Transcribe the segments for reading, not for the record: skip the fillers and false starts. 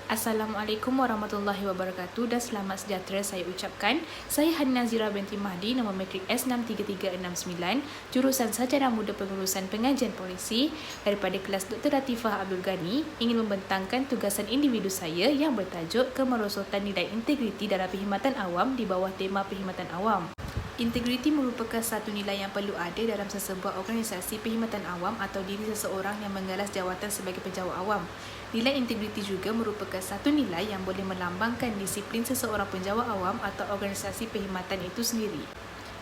Assalamualaikum warahmatullahi wabarakatuh dan selamat sejahtera saya ucapkan. Saya Hani Nazira binti Mahdi, nombor matrik S63369, jurusan Sarjana Muda Pengurusan Pengajian Polisi daripada kelas Dr. Latifah Abdul Ghani, ingin membentangkan tugasan individu saya yang bertajuk Kemerosotan Nilai Integriti dalam Perkhidmatan Awam di bawah tema Perkhidmatan Awam. Integriti merupakan satu nilai yang perlu ada dalam sesebuah organisasi perkhidmatan awam atau diri seseorang yang menggalas jawatan sebagai penjawat awam. Nilai integriti juga merupakan satu nilai yang boleh melambangkan disiplin seseorang penjawat awam atau organisasi perkhidmatan itu sendiri.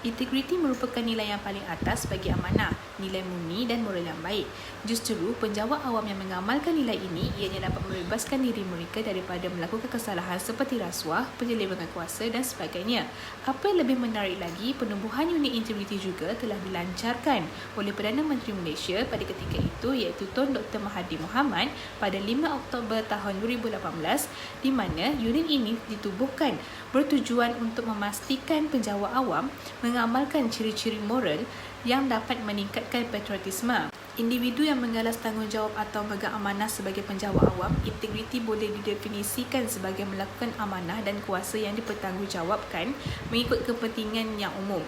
Integriti merupakan nilai yang paling atas bagi amanah, nilai murni dan moral yang baik. Justru, penjawat awam yang mengamalkan nilai ini ianya dapat membebaskan diri mereka daripada melakukan kesalahan seperti rasuah, penyelewengan kuasa dan sebagainya. Apa yang lebih menarik lagi, penumbuhan unit integriti juga telah dilancarkan oleh Perdana Menteri Malaysia pada ketika itu, iaitu Tun Dr. Mahathir Mohamad pada 5 Oktober tahun 2018, di mana unit ini ditubuhkan bertujuan untuk memastikan penjawat awam mengamalkan ciri-ciri moral yang dapat meningkatkan patriotisme. Individu yang menggalas tanggungjawab atau memegang amanah sebagai penjawat awam, integriti boleh didefinisikan sebagai melakukan amanah dan kuasa yang dipertanggungjawabkan mengikut kepentingan yang umum.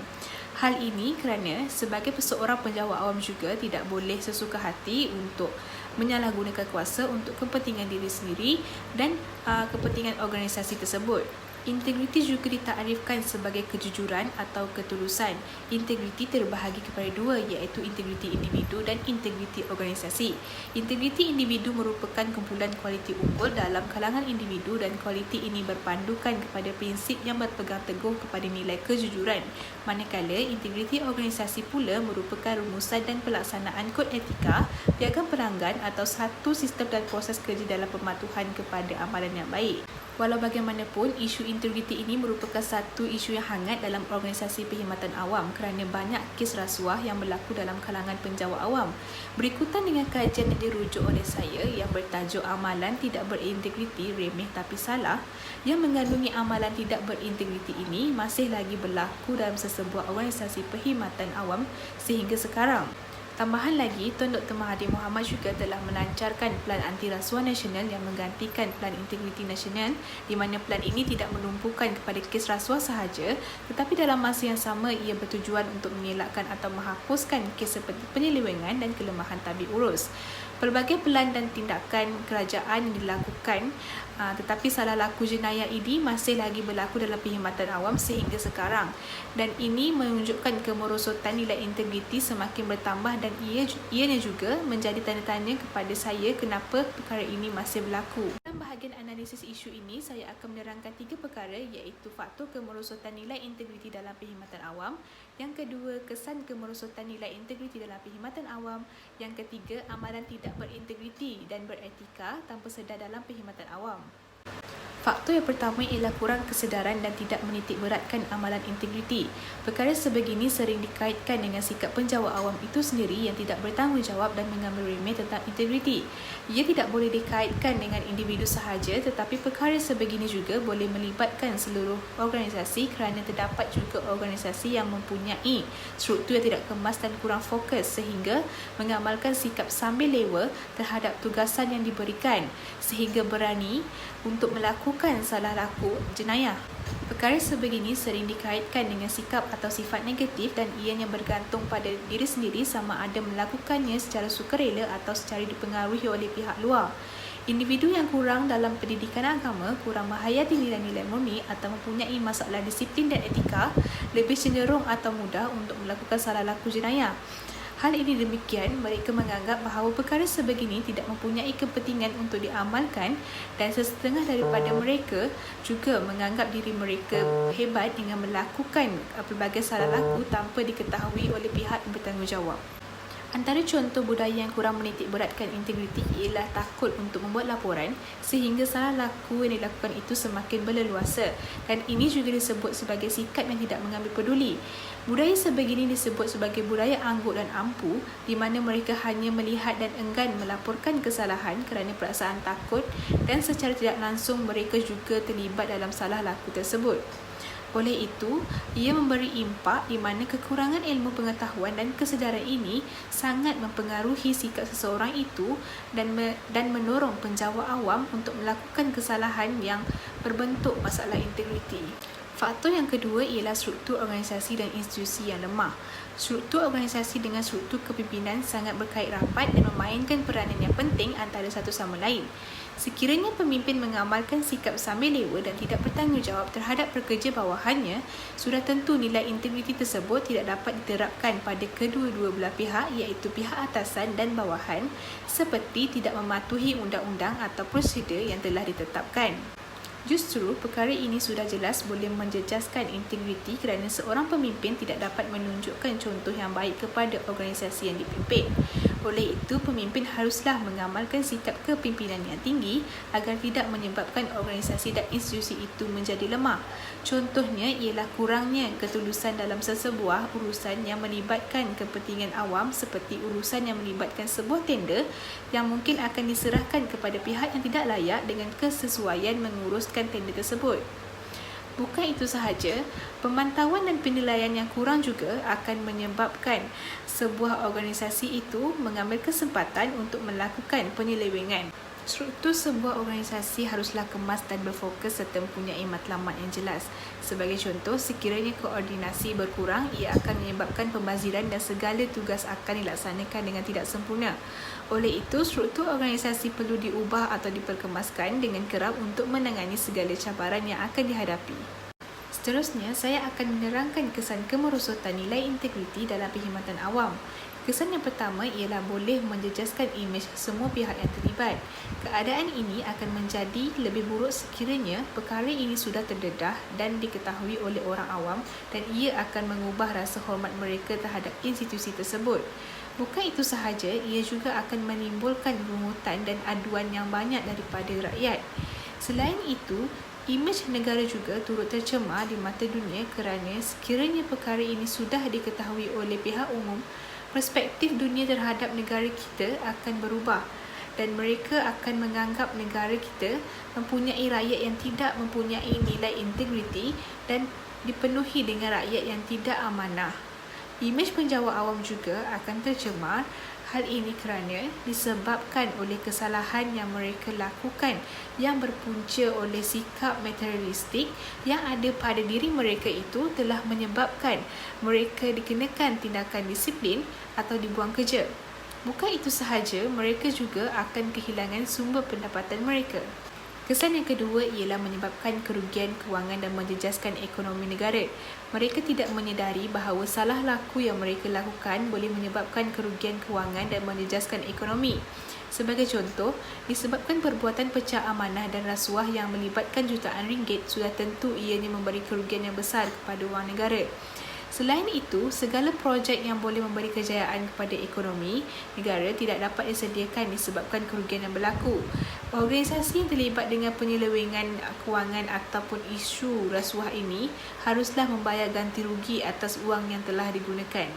Hal ini kerana sebagai seorang penjawat awam juga tidak boleh sesuka hati untuk menyalahgunakan kuasa untuk kepentingan diri sendiri dan kepentingan organisasi tersebut. Integriti juga ditarifkan sebagai kejujuran atau ketulusan. Integriti terbahagi kepada dua, iaitu integriti individu dan integriti organisasi. Integriti individu merupakan kumpulan kualiti unggul dalam kalangan individu dan kualiti ini berpandukan kepada prinsip yang berpegang teguh kepada nilai kejujuran. Manakala integriti organisasi pula merupakan rumusan dan pelaksanaan kod etika, piagam pelanggan atau satu sistem dan proses kerja dalam pematuhan kepada amalan yang baik. Walau bagaimanapun, isu integriti ini merupakan satu isu yang hangat dalam organisasi perkhidmatan awam kerana banyak kes rasuah yang berlaku dalam kalangan penjawat awam. Berikutan dengan kajian yang dirujuk oleh saya yang bertajuk Amalan Tidak Berintegriti, Remeh Tapi Salah, yang mengandungi amalan tidak berintegriti ini masih lagi berlaku dalam sesebuah organisasi perkhidmatan awam sehingga sekarang. Tambahan lagi, Tun Dr. Mahathir Mohamad juga telah melancarkan Pelan Anti Rasuah Nasional yang menggantikan Pelan Integriti Nasional, di mana pelan ini tidak menumpukan kepada kes rasuah sahaja, tetapi dalam masa yang sama ia bertujuan untuk mengelakkan atau menghapuskan kes seperti penyelewengan dan kelemahan tabik urus. Pelbagai pelan dan tindakan kerajaan yang dilakukan, tetapi salah laku jenayah ini masih lagi berlaku dalam perkhidmatan awam sehingga sekarang, dan ini menunjukkan kemerosotan nilai integriti semakin bertambah dan ianya juga menjadi tanda tanya kepada saya kenapa perkara ini masih berlaku. Dalam bahagian analisis isu ini, saya akan menerangkan 3 perkara, iaitu faktor kemerosotan nilai integriti dalam perkhidmatan awam, yang kedua, kesan kemerosotan nilai integriti dalam perkhidmatan awam, yang ketiga, amalan tidak berintegriti dan beretika tanpa sedar dalam perkhidmatan awam. Faktor yang pertama ialah kurang kesedaran dan tidak menitik beratkan amalan integriti. Perkara sebegini sering dikaitkan dengan sikap penjawat awam itu sendiri yang tidak bertanggungjawab dan mengambil remeh tentang integriti. Ia tidak boleh dikaitkan dengan individu sahaja, tetapi perkara sebegini juga boleh melibatkan seluruh organisasi kerana terdapat juga organisasi yang mempunyai struktur yang tidak kemas dan kurang fokus sehingga mengamalkan sikap sambil lewa terhadap tugasan yang diberikan sehingga berani untuk melakukan salah laku jenayah. Perkara sebegini sering dikaitkan dengan sikap atau sifat negatif dan ianya bergantung pada diri sendiri sama ada melakukannya secara sukarela atau secara dipengaruhi oleh pihak luar. Individu yang kurang dalam pendidikan agama, kurang menghayati nilai-nilai murni atau mempunyai masalah disiplin dan etika lebih cenderung atau mudah untuk melakukan salah laku jenayah. Hal ini demikian, mereka menganggap bahawa perkara sebegini tidak mempunyai kepentingan untuk diamalkan dan sesetengah daripada mereka juga menganggap diri mereka hebat dengan melakukan pelbagai salah laku tanpa diketahui oleh pihak yang bertanggungjawab. Antara contoh budaya yang kurang menitik beratkan integriti ialah takut untuk membuat laporan sehingga salah laku yang dilakukan itu semakin berleluasa, dan ini juga disebut sebagai sikap yang tidak mengambil peduli. Budaya sebegini disebut sebagai budaya anggut dan ampu, di mana mereka hanya melihat dan enggan melaporkan kesalahan kerana perasaan takut dan secara tidak langsung mereka juga terlibat dalam salah laku tersebut. Oleh itu, ia memberi impak di mana kekurangan ilmu pengetahuan dan kesedaran ini sangat mempengaruhi sikap seseorang itu dan mendorong penjawat awam untuk melakukan kesalahan yang berbentuk masalah integriti. Faktor yang kedua ialah struktur organisasi dan institusi yang lemah. Struktur organisasi dengan struktur kepimpinan sangat berkait rapat dan memainkan peranan yang penting antara satu sama lain. Sekiranya pemimpin mengamalkan sikap sambil lewa dan tidak bertanggungjawab terhadap pekerja bawahannya, sudah tentu nilai integriti tersebut tidak dapat diterapkan pada kedua-dua belah pihak, iaitu pihak atasan dan bawahan, seperti tidak mematuhi undang-undang atau prosedur yang telah ditetapkan. Justru, perkara ini sudah jelas boleh menjejaskan integriti kerana seorang pemimpin tidak dapat menunjukkan contoh yang baik kepada organisasi yang dipimpin. Oleh itu, pemimpin haruslah mengamalkan sikap kepimpinan yang tinggi agar tidak menyebabkan organisasi dan institusi itu menjadi lemah. Contohnya ialah kurangnya ketulusan dalam sesebuah urusan yang melibatkan kepentingan awam seperti urusan yang melibatkan sebuah tender yang mungkin akan diserahkan kepada pihak yang tidak layak dengan kesesuaian menguruskan tender tersebut. Bukan itu sahaja, pemantauan dan penilaian yang kurang juga akan menyebabkan sebuah organisasi itu mengambil kesempatan untuk melakukan penyelewengan. Struktur sebuah organisasi haruslah kemas dan berfokus serta mempunyai matlamat yang jelas. Sebagai contoh, sekiranya koordinasi berkurang, ia akan menyebabkan pembaziran dan segala tugas akan dilaksanakan dengan tidak sempurna. Oleh itu, struktur organisasi perlu diubah atau diperkemaskan dengan kerap untuk menangani segala cabaran yang akan dihadapi. Seterusnya, saya akan menerangkan kesan kemerosotan nilai integriti dalam perkhidmatan awam. Kesan yang pertama ialah boleh menjejaskan imej semua pihak yang terlibat. Keadaan ini akan menjadi lebih buruk sekiranya perkara ini sudah terdedah dan diketahui oleh orang awam dan ia akan mengubah rasa hormat mereka terhadap institusi tersebut. Bukan itu sahaja, ia juga akan menimbulkan rungutan dan aduan yang banyak daripada rakyat. Selain itu, imej negara juga turut tercemar di mata dunia kerana sekiranya perkara ini sudah diketahui oleh pihak umum, perspektif dunia terhadap negara kita akan berubah dan mereka akan menganggap negara kita mempunyai rakyat yang tidak mempunyai nilai integriti dan dipenuhi dengan rakyat yang tidak amanah. Imej penjawat awam juga akan tercemar. Hal ini kerana disebabkan oleh kesalahan yang mereka lakukan yang berpunca oleh sikap materialistik yang ada pada diri mereka itu telah menyebabkan mereka dikenakan tindakan disiplin atau dibuang kerja. Bukan itu sahaja, mereka juga akan kehilangan sumber pendapatan mereka. Kesan yang kedua ialah menyebabkan kerugian kewangan dan menjejaskan ekonomi negara. Mereka tidak menyedari bahawa salah laku yang mereka lakukan boleh menyebabkan kerugian kewangan dan menjejaskan ekonomi. Sebagai contoh, disebabkan perbuatan pecah amanah dan rasuah yang melibatkan jutaan ringgit, sudah tentu ianya memberi kerugian yang besar kepada wang negara. Selain itu, segala projek yang boleh memberi kejayaan kepada ekonomi negara tidak dapat disediakan disebabkan kerugian yang berlaku. Organisasi yang terlibat dengan penyelewengan kewangan ataupun isu rasuah ini haruslah membayar ganti rugi atas wang yang telah digunakan.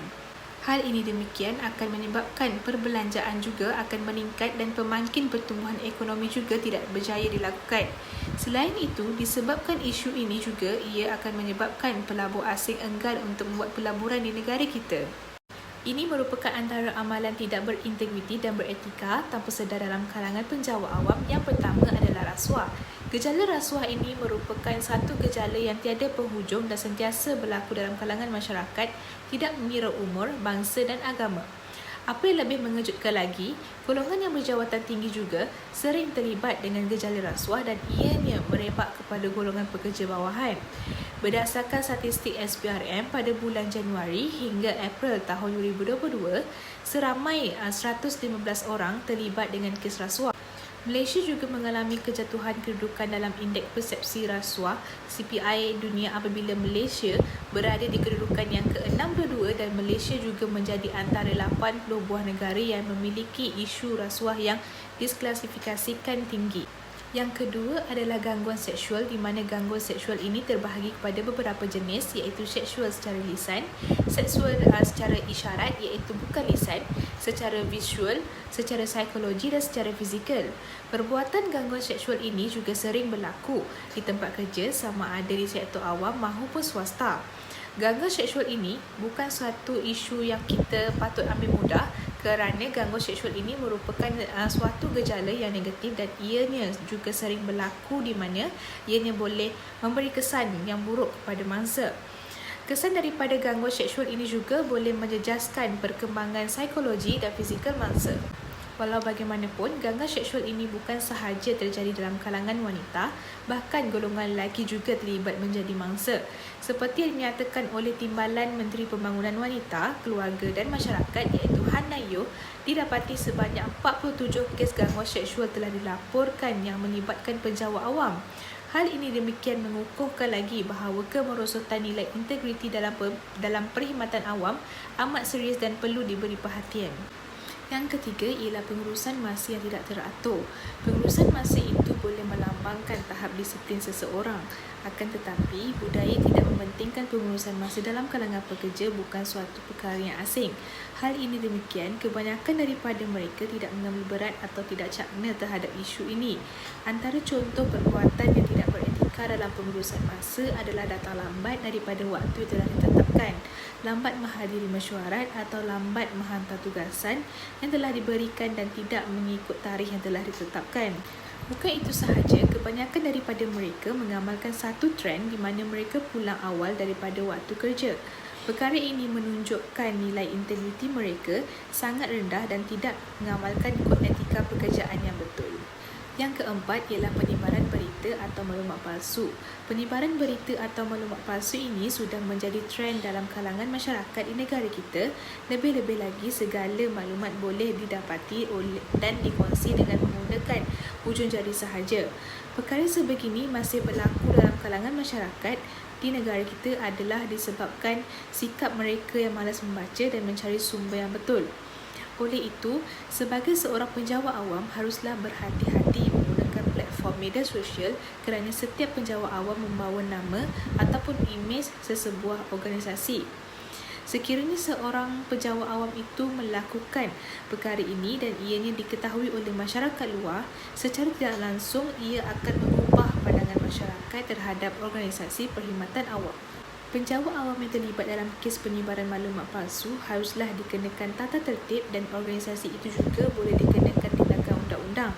Hal ini demikian akan menyebabkan perbelanjaan juga akan meningkat dan pemangkin pertumbuhan ekonomi juga tidak berjaya dilakukan. Selain itu, disebabkan isu ini juga ia akan menyebabkan pelabur asing enggan untuk membuat pelaburan di negara kita. Ini merupakan antara amalan tidak berintegriti dan beretika tanpa sedar dalam kalangan penjawat awam. Yang pertama adalah rasuah. Gejala rasuah ini merupakan satu gejala yang tiada penghujung dan sentiasa berlaku dalam kalangan masyarakat, tidak mengira umur, bangsa dan agama. Apa yang lebih mengejutkan lagi, golongan yang berjawatan tinggi juga sering terlibat dengan gejala rasuah dan ianya merebak kepada golongan pekerja bawahan. Berdasarkan statistik SPRM pada bulan Januari hingga April tahun 2022, seramai 115 orang terlibat dengan kes rasuah. Malaysia juga mengalami kejatuhan kedudukan dalam indeks persepsi rasuah CPI dunia apabila Malaysia berada di kedudukan yang ke-62 dan Malaysia juga menjadi antara 80 buah negara yang memiliki isu rasuah yang disklasifikasikan tinggi. Yang kedua adalah gangguan seksual, di mana gangguan seksual ini terbahagi kepada beberapa jenis, iaitu seksual secara lisan, seksual secara isyarat iaitu bukan lisan, secara visual, secara psikologi dan secara fizikal. Perbuatan gangguan seksual ini juga sering berlaku di tempat kerja sama ada di sektor awam maupun swasta. Gangguan seksual ini bukan suatu isu yang kita patut ambil mudah, kerana gangguan seksual ini merupakan suatu gejala yang negatif dan ianya juga sering berlaku di mana ianya boleh memberi kesan yang buruk kepada mangsa. Kesan daripada gangguan seksual ini juga boleh menjejaskan perkembangan psikologi dan fizikal mangsa. Walau bagaimanapun, gangguan seksual ini bukan sahaja terjadi dalam kalangan wanita, bahkan golongan lelaki juga terlibat menjadi mangsa. Seperti yang dinyatakan oleh Timbalan Menteri Pembangunan Wanita, Keluarga dan Masyarakat iaitu Han Nayo, didapati sebanyak 47 kes gangguan seksual telah dilaporkan yang melibatkan penjawat awam. Hal ini demikian mengukuhkan lagi bahawa kemerosotan nilai integriti dalam perkhidmatan awam amat serius dan perlu diberi perhatian. Yang ketiga ialah pengurusan masa yang tidak teratur. Pengurusan masa itu boleh melambangkan tahap disiplin seseorang. Akan tetapi, budaya tidak mementingkan pengurusan masa dalam kalangan pekerja bukan suatu perkara yang asing. Hal ini demikian, kebanyakan daripada mereka tidak mengambil berat atau tidak cakna terhadap isu ini. Antara contoh perbuatan yang tidak beretika dalam pengurusan masa adalah datang lambat daripada waktu yang telah ditetapkan, lambat menghadiri mesyuarat atau lambat menghantar tugasan yang telah diberikan dan tidak mengikut tarikh yang telah ditetapkan. Bukan itu sahaja, kebanyakan daripada mereka mengamalkan satu trend di mana mereka pulang awal daripada waktu kerja. Perkara ini menunjukkan nilai integriti mereka sangat rendah dan tidak mengamalkan kod etika pekerjaan yang betul. Yang keempat ialah penyebaran berita atau maklumat palsu. Penyebaran berita atau maklumat palsu ini sudah menjadi trend dalam kalangan masyarakat di negara kita. Lebih-lebih lagi, segala maklumat boleh didapati dan dikongsi dengan menggunakan hujung jari sahaja. Perkara sebegini masih berlaku dalam kalangan masyarakat di negara kita adalah disebabkan sikap mereka yang malas membaca dan mencari sumber yang betul. Oleh itu, sebagai seorang penjawat awam haruslah berhati-hati menggunakan platform media sosial kerana setiap penjawat awam membawa nama ataupun imej sesebuah organisasi. Sekiranya seorang penjawat awam itu melakukan perkara ini dan ianya diketahui oleh masyarakat luar, secara tidak langsung ia akan mengubah pandangan masyarakat terhadap organisasi perkhidmatan awam. Penjawat awam yang terlibat dalam kes penyebaran maklumat palsu haruslah dikenakan tata tertib dan organisasi itu juga boleh dikenakan tindakan undang-undang.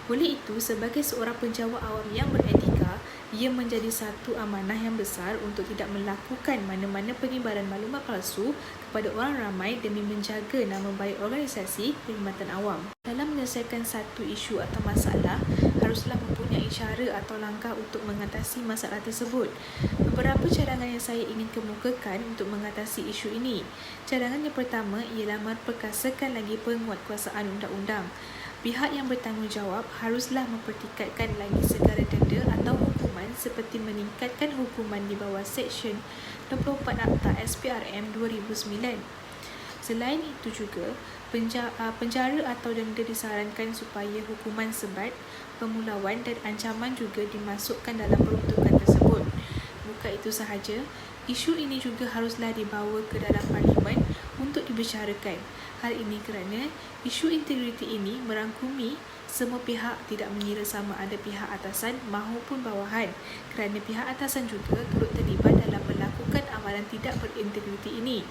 Oleh itu, sebagai seorang penjawat awam yang beretika, ia menjadi satu amanah yang besar untuk tidak melakukan mana-mana penyebaran maklumat palsu kepada orang ramai demi menjaga nama baik organisasi perkhidmatan awam. Dalam menyelesaikan satu isu atau masalah, haruslah mempunyai cara atau langkah untuk mengatasi masalah tersebut. Beberapa cadangan yang saya ingin kemukakan untuk mengatasi isu ini. Cadangan yang pertama ialah memperkasakan lagi penguatkuasaan undang-undang. Pihak yang bertanggungjawab haruslah mempertikatkan lagi segala denda atau hukuman seperti meningkatkan hukuman di bawah Seksyen 24 Akta SPRM 2009. Selain itu juga, penjara atau denda disarankan supaya hukuman sebat, pemulauan dan ancaman juga dimasukkan dalam peruntukan tersebut. Bukan itu sahaja, isu ini juga haruslah dibawa ke dalam parlimen untuk dibicarakan. Hal ini kerana isu integriti ini merangkumi semua pihak, tidak mengira sama ada pihak atasan maupun bawahan, kerana pihak atasan juga turut terlibat dalam melakukan amalan tidak berintegriti ini.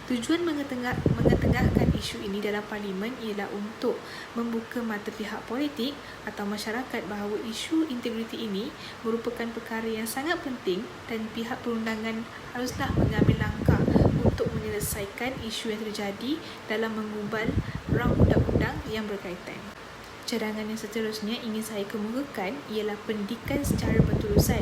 Tujuan mengetengahkan isu ini dalam parlimen ialah untuk membuka mata pihak politik atau masyarakat bahawa isu integriti ini merupakan perkara yang sangat penting dan pihak perundangan haruslah mengambil langkah untuk menyelesaikan isu yang terjadi dalam mengubal rang undang-undang yang berkaitan. Cadangan yang seterusnya ingin saya kemukakan ialah pendidikan secara berterusan.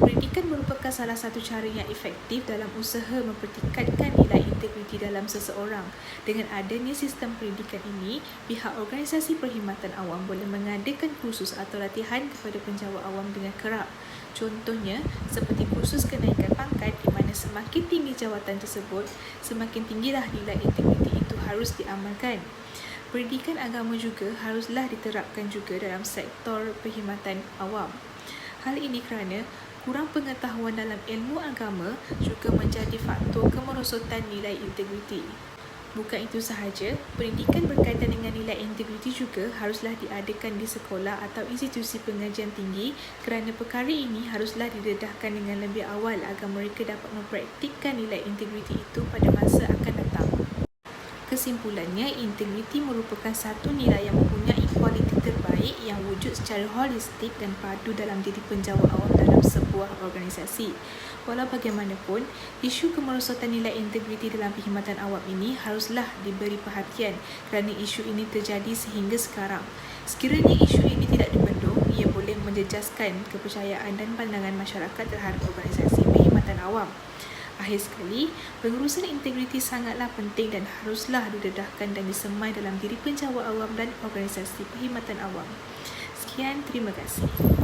Pendidikan merupakan salah satu cara yang efektif dalam usaha mempertingkatkan nilai integriti dalam seseorang. Dengan adanya sistem pendidikan ini, pihak organisasi perkhidmatan awam boleh mengadakan kursus atau latihan kepada penjawat awam dengan kerap. Contohnya, seperti kursus kenaikan pangkat di mana semakin tinggi jawatan tersebut, semakin tinggilah nilai integriti itu harus diamalkan. Pendidikan agama juga haruslah diterapkan juga dalam sektor perkhidmatan awam. Hal ini kerana kurang pengetahuan dalam ilmu agama juga menjadi faktor kemerosotan nilai integriti. Bukan itu sahaja, pendidikan berkaitan dengan nilai integriti juga haruslah diadakan di sekolah atau institusi pengajian tinggi kerana perkara ini haruslah didedahkan dengan lebih awal agar mereka dapat mempraktikkan nilai integriti itu pada masa akan datang. Kesimpulannya, integriti merupakan satu nilai yang mempunyai kualiti terbaik yang wujud secara holistik dan padu dalam diri penjawat awam dalam sebuah organisasi. Walau bagaimanapun, isu kemerosotan nilai integriti dalam perkhidmatan awam ini haruslah diberi perhatian kerana isu ini terjadi sehingga sekarang. Sekiranya isu ini tidak dibendung, ia boleh menjejaskan kepercayaan dan pandangan masyarakat terhadap organisasi perkhidmatan awam. Akhir sekali, pengurusan integriti sangatlah penting dan haruslah didedahkan dan disemai dalam diri penjawat awam dan organisasi perkhidmatan awam. Sekian, terima kasih.